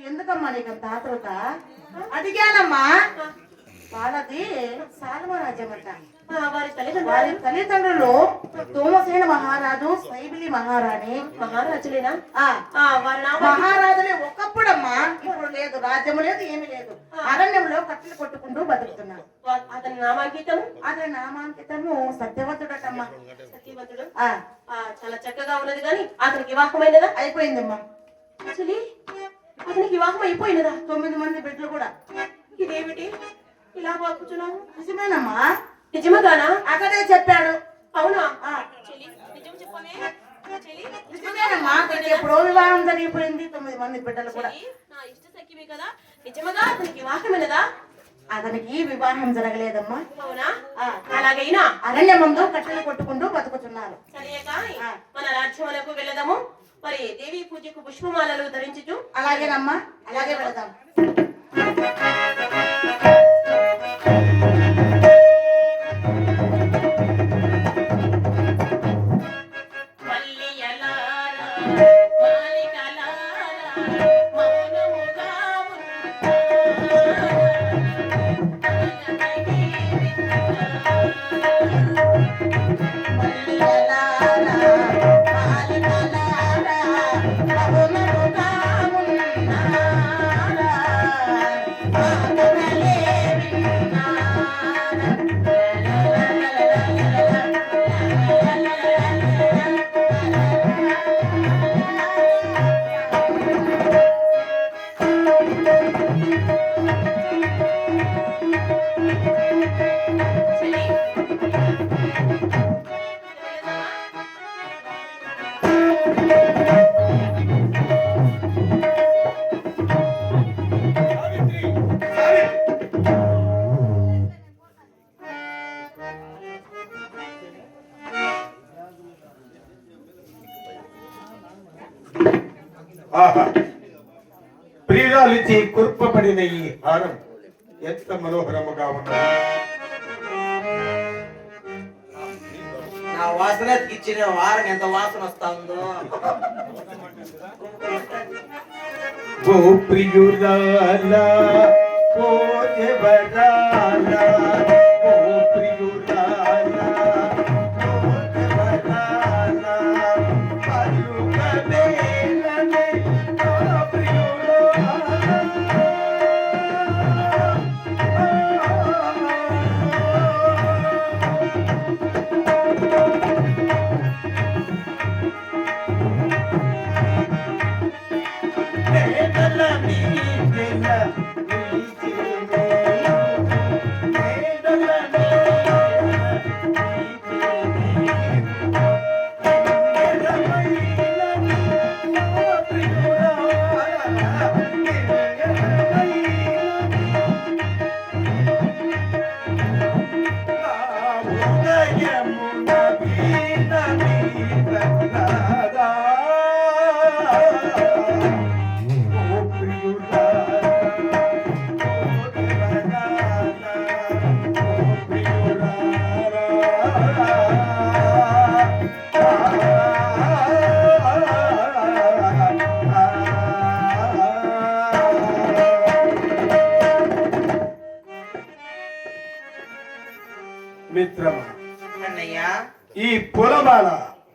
ఎందుకమ్మా నీకు అంత ఆతృత? అడిగానమ్మా. వాళ్ళది సాల్వ రాజ్యమట. వారి తల్లిదండ్రులు తోమసేన మహారాజు, సైబిలి మహారాణి. మహారాజులేనా? మహారాజులే ఒకప్పుడమ్మా, ఇప్పుడు లేదు. రాజ్యము లేదు, ఏమీ లేదు. అరణ్యంలో కట్టెలు కొట్టుకుంటూ బతుకుతున్నారు. అతని నామాంకితం? అతని నామాంకితము సత్యవంతుడటమ్మా. సత్యవంతుడు చాలా చక్కగా ఉన్నది. కానీ అతనికి వివాహమైనదా? అయిపోయిందమ్మా. అతనికి వివాహం అయిపోయినదా? 9 మంది బిడ్డలు కూడా. ఇదేమిటి ఇలా బాగుతున్నావు? నిజమేనమ్మా. నిజమగానా? అతడే చెప్పాడు. అవునా? నిజమేనమ్మా. ఎప్పుడో వివాహం జరిగిపోయింది. 9 మంది బిడ్డలు కూడా. నా ఇష్ట సఖ్యమే కదా. నిజమగా అతనికి వివాహమైనదా? అతనికి వివాహం జరగలేదమ్మా. అవునా? అలాగైనా అరణ్య ముందు కట్టెలు కొట్టుకుంటూ బతుకుతున్నారు. సరే కానీ మన రాజ్యములకు వెళ్ళదాము. మరి దేవి పూజకు పుష్పమాలలు ధరించుచు. అలాగేనమ్మా, అలాగే వెళదాం. ప్రియురాలిచి కుర్పబడిన ఈ హారం ఎంత మనోహరముగా ఉన్నది. నా వాసన ఇచ్చిన వారం ఎంత వాసన వస్తా ఉందో. ఓ ప్రియురాలా, ఓ దేవరాలా, ఓ ప్రియురాలా, ఓ దేవరాలా, పలుకవేలనే ఓ ప్రియురాలా. మిత్రమా, అన్నయ్యా, ఈ పొలమాల